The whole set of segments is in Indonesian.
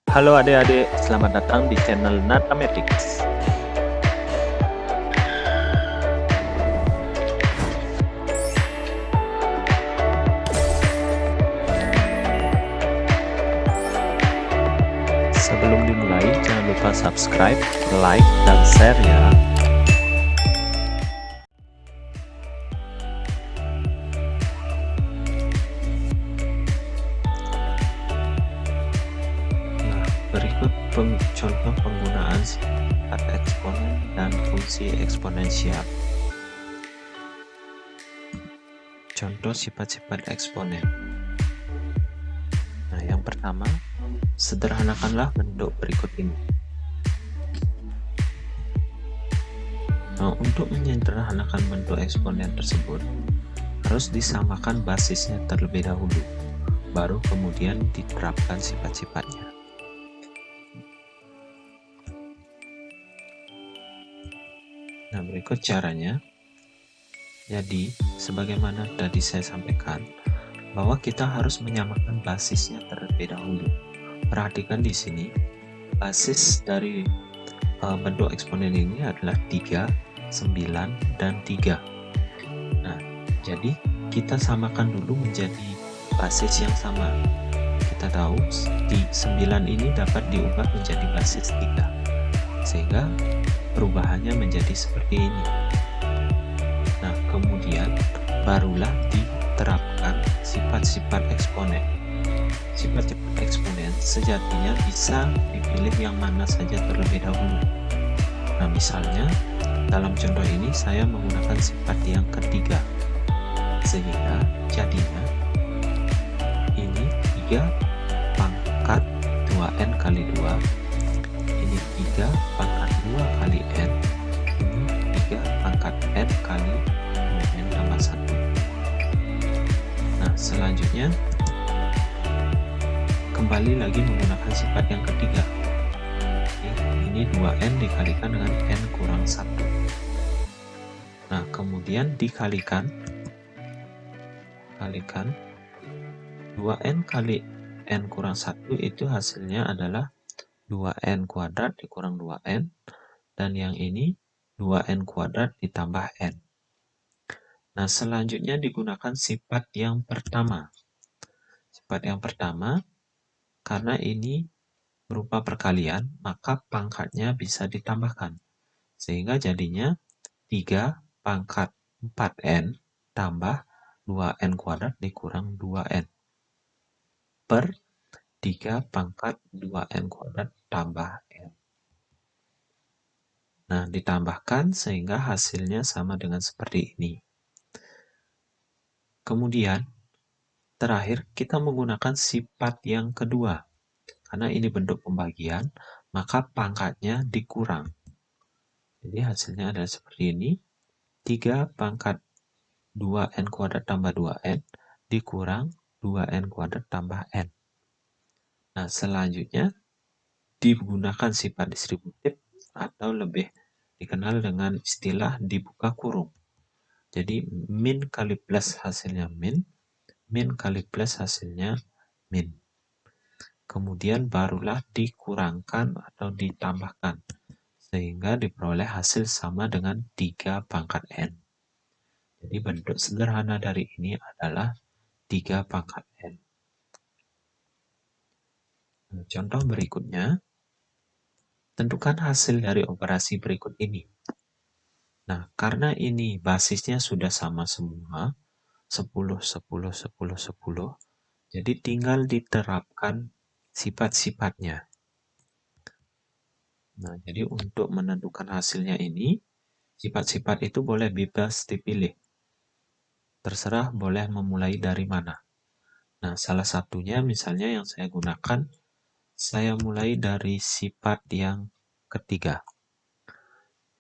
Halo adik-adik, selamat datang di channel Natamatics. Sebelum dimulai, jangan lupa subscribe, like, dan share ya. Nah, berikut contoh penggunaan sifat eksponen dan fungsi eksponensial. Contoh sifat-sifat eksponen. Nah, yang pertama, sederhanakanlah bentuk berikut ini. Nah, untuk menyederhanakan bentuk eksponen tersebut, harus disamakan basisnya terlebih dahulu, baru kemudian diterapkan sifat-sifatnya. Nah, berikut caranya. Jadi, sebagaimana tadi saya sampaikan, bahwa kita harus menyamakan basisnya terlebih dahulu. Perhatikan di sini, basis dari bentuk eksponen ini adalah 3, 9, dan 3. Nah, jadi kita samakan dulu menjadi basis yang sama. Kita tahu di 9 ini dapat diubah menjadi basis 3, sehingga perubahannya menjadi seperti ini. Nah, kemudian barulah diterapkan sifat-sifat eksponen. Sifat-sifat eksponen sejatinya bisa dipilih yang mana saja terlebih dahulu. Nah, misalnya dalam contoh ini saya menggunakan sifat yang ketiga, sehingga jadinya ini 3 pangkat 2n kali 2, ini 3 pangkat 2 kali n, ini 3 pangkat n kali 2n tambah 1. Nah, selanjutnya kembali lagi menggunakan sifat yang ketiga. Ini 2n dikalikan dengan n kurang 1. Nah, kemudian dikalikan 2n kali n kurang 1 itu hasilnya adalah 2n kuadrat dikurang 2n, dan yang ini 2n kuadrat ditambah n. Nah, selanjutnya digunakan sifat yang pertama. Sifat yang pertama, karena ini berupa perkalian, maka pangkatnya bisa ditambahkan. Sehingga jadinya 3 pangkat 4n tambah 2n kuadrat dikurang 2n per 3 pangkat 2n kuadrat tambah n. Nah, ditambahkan sehingga hasilnya sama dengan seperti ini. Kemudian, terakhir kita menggunakan sifat yang kedua. Karena ini bentuk pembagian, maka pangkatnya dikurang. Jadi hasilnya adalah seperti ini. 3 pangkat 2n kuadrat tambah 2n dikurang 2n kuadrat tambah n. Nah, selanjutnya digunakan sifat distributif atau lebih dikenal dengan istilah dibuka kurung. Jadi min kali plus hasilnya min kali plus hasilnya min. Kemudian barulah dikurangkan atau ditambahkan, sehingga diperoleh hasil sama dengan 3 pangkat n. Jadi bentuk sederhana dari ini adalah 3 pangkat n. Contoh berikutnya, tentukan hasil dari operasi berikut ini. Nah, karena ini basisnya sudah sama semua, 10, 10, 10, 10, jadi tinggal diterapkan sifat-sifatnya. Nah, jadi untuk menentukan hasilnya ini, sifat-sifat itu boleh bebas dipilih. Terserah boleh memulai dari mana. Nah, salah satunya misalnya yang saya gunakan, saya mulai dari sifat yang ketiga.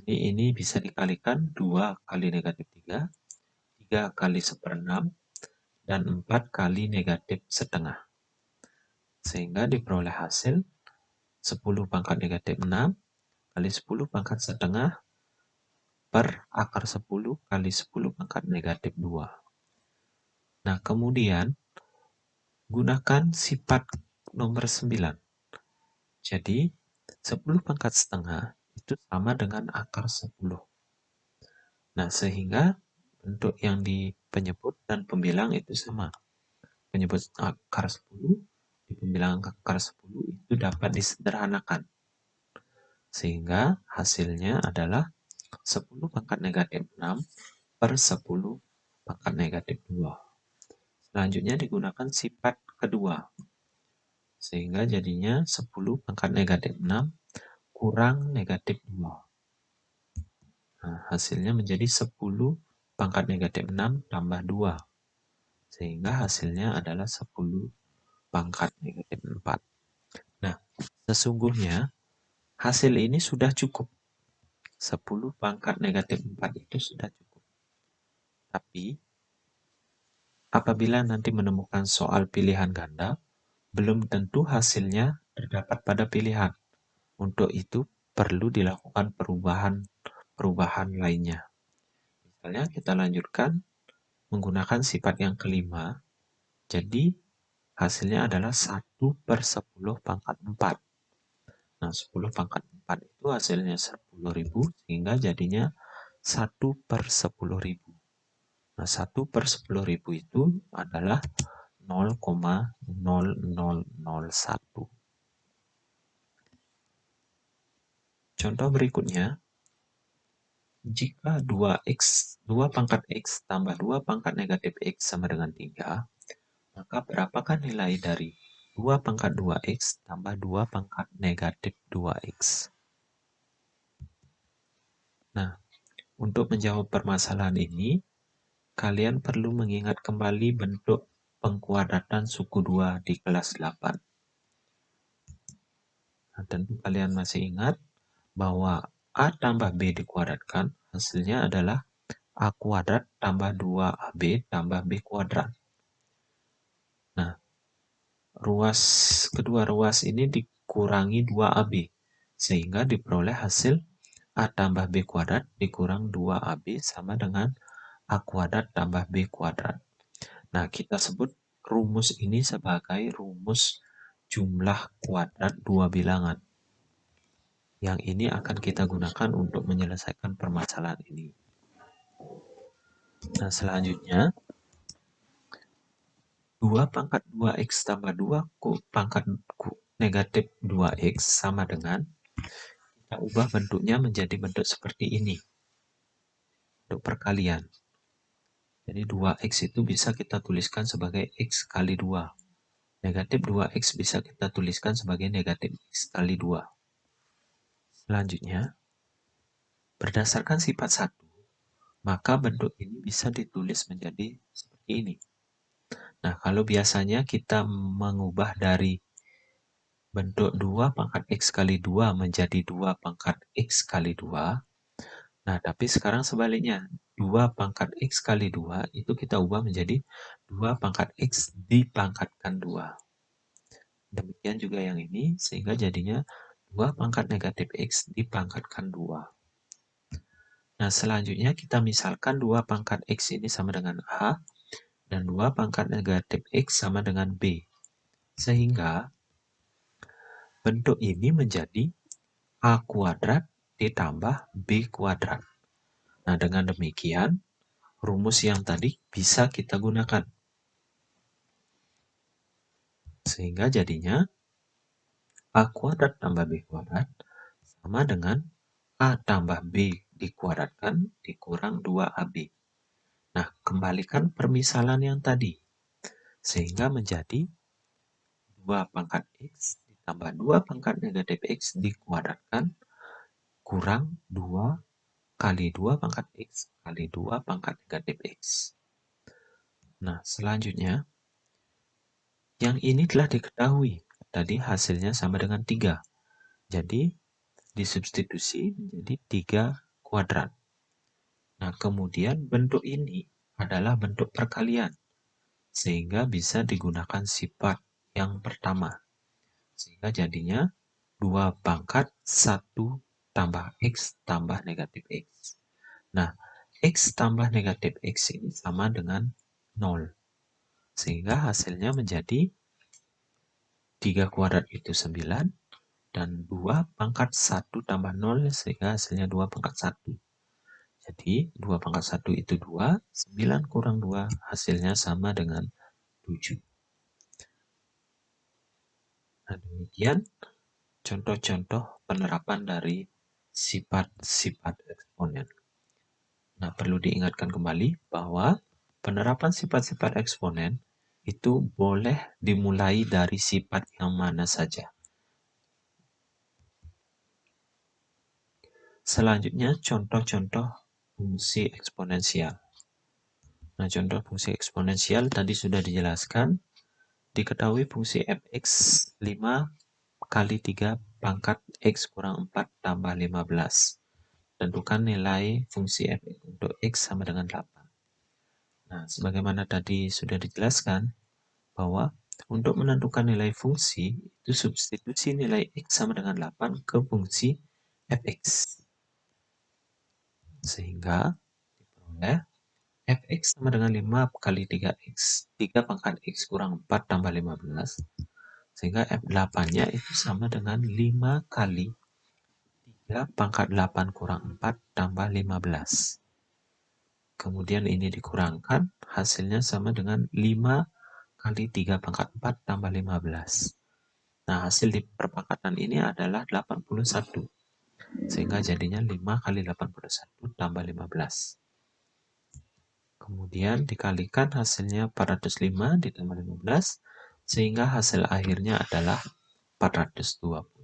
Jadi ini bisa dikalikan 2 kali negatif 3, 3 kali 1/6, dan 4 kali negatif setengah. Sehingga diperoleh hasil 10 pangkat negatif 6 kali 10 pangkat setengah per akar 10 kali 10 pangkat negatif 2. Nah, kemudian gunakan sifat nomor 9. Jadi 10 pangkat setengah itu sama dengan akar 10. Nah, sehingga bentuk yang di penyebut dan pembilang itu sama. Penyebut akar 10 di pembilang akar 10 itu dapat disederhanakan. Sehingga hasilnya adalah 10 pangkat negatif 6 per 10 pangkat negatif 2. Selanjutnya digunakan sifat kedua. Sehingga jadinya 10 pangkat negatif 6 kurang negatif 2. Nah, hasilnya menjadi 10 pangkat negatif 6 tambah 2. Sehingga hasilnya adalah 10 pangkat negatif 4. Nah, sesungguhnya hasil ini sudah cukup. 10 pangkat negatif 4 itu sudah cukup. Tapi, apabila nanti menemukan soal pilihan ganda, belum tentu hasilnya terdapat pada pilihan. Untuk itu, perlu dilakukan perubahan lainnya. Misalnya, kita lanjutkan menggunakan sifat yang kelima. Jadi, hasilnya adalah 1 per 10 pangkat 4. Nah, 10 pangkat 4 itu hasilnya 10.000, sehingga jadinya 1 per 10.000. Nah, 1 per 10.000 itu adalah 0,0001. Contoh berikutnya, jika 2 pangkat x tambah 2 pangkat negatif x sama dengan 3, maka berapakah nilai dari 2 pangkat 2x tambah 2 pangkat negatif 2x? Nah, untuk menjawab permasalahan ini, kalian perlu mengingat kembali bentuk pengkuadratan suku 2 di kelas 8. Nah, tentu kalian masih ingat bahwa A tambah B dikuadratkan, hasilnya adalah A kuadrat tambah 2AB tambah B kuadrat. Nah, kedua ruas ini dikurangi 2AB, sehingga diperoleh hasil A tambah B kuadrat dikurang 2AB sama dengan A kuadrat tambah B kuadrat. Nah, kita sebut rumus ini sebagai rumus jumlah kuadrat dua bilangan. Yang ini akan kita gunakan untuk menyelesaikan permasalahan ini. Nah, selanjutnya 2 pangkat 2x tambah 2 pangkat negatif 2x sama dengan, kita ubah bentuknya menjadi bentuk seperti ini. Bentuk perkalian. Jadi 2x itu bisa kita tuliskan sebagai x kali 2. Negatif 2x bisa kita tuliskan sebagai negatif x kali 2. Selanjutnya, berdasarkan sifat 1, maka bentuk ini bisa ditulis menjadi seperti ini. Nah, kalau biasanya kita mengubah dari bentuk 2 pangkat x kali 2 menjadi 2 pangkat x kali 2, nah, tapi sekarang sebaliknya. 2 pangkat x kali 2 itu kita ubah menjadi 2 pangkat x dipangkatkan 2. Demikian juga yang ini, sehingga jadinya 2 pangkat negatif x dipangkatkan 2. Nah, selanjutnya kita misalkan 2 pangkat x ini sama dengan A, dan 2 pangkat negatif x sama dengan B. Sehingga bentuk ini menjadi A kuadrat ditambah B kuadrat. Nah, dengan demikian, rumus yang tadi bisa kita gunakan. Sehingga jadinya A kuadrat tambah B kuadrat sama dengan A tambah B dikuadratkan dikurang 2AB. Nah, kembalikan permisalan yang tadi. Sehingga menjadi 2 pangkat X ditambah 2 pangkat negatif X dikuadratkan kurang 2 kali 2 pangkat X kali 2 pangkat negatif X. Nah, selanjutnya, yang ini telah diketahui. Tadi hasilnya sama dengan 3. Jadi, disubstitusi menjadi 3 kuadrat. Nah, kemudian bentuk ini adalah bentuk perkalian. Sehingga bisa digunakan sifat yang pertama. Sehingga jadinya 2 pangkat 1 tambah X tambah negatif X. Nah, X tambah negatif X ini sama dengan 0. Sehingga hasilnya menjadi 3 kuadrat itu 9, dan 2 pangkat 1 tambah 0 sehingga hasilnya 2 pangkat 1. Jadi 2 pangkat 1 itu 2, 9 kurang 2 hasilnya sama dengan 7. Nah, demikian contoh-contoh penerapan dari sifat-sifat eksponen. Nah, perlu diingatkan kembali bahwa penerapan sifat-sifat eksponen itu boleh dimulai dari sifat yang mana saja. Selanjutnya, contoh-contoh fungsi eksponensial. Nah, contoh fungsi eksponensial tadi sudah dijelaskan. Diketahui fungsi fx 5 kali 3 pangkat x kurang 4 tambah 15. Tentukan nilai fungsi fx untuk x sama dengan 8. Nah, sebagaimana tadi sudah dijelaskan, bahwa untuk menentukan nilai fungsi, itu substitusi nilai x sama dengan 8 ke fungsi fx. Sehingga diperoleh fx sama dengan 5 kali 3x. 3 pangkat x kurang 4 tambah 15. Sehingga F8-nya itu sama dengan 5 kali 3 pangkat 8 kurang 4 tambah 15. Kemudian ini dikurangkan, hasilnya sama dengan 5 kali 3 pangkat 4 tambah 15. Nah, hasil di perpakatan ini adalah 81. Sehingga jadinya 5 kali 81 tambah 15. Kemudian dikalikan hasilnya 405 ditambah 15. Sehingga hasil akhirnya adalah 420.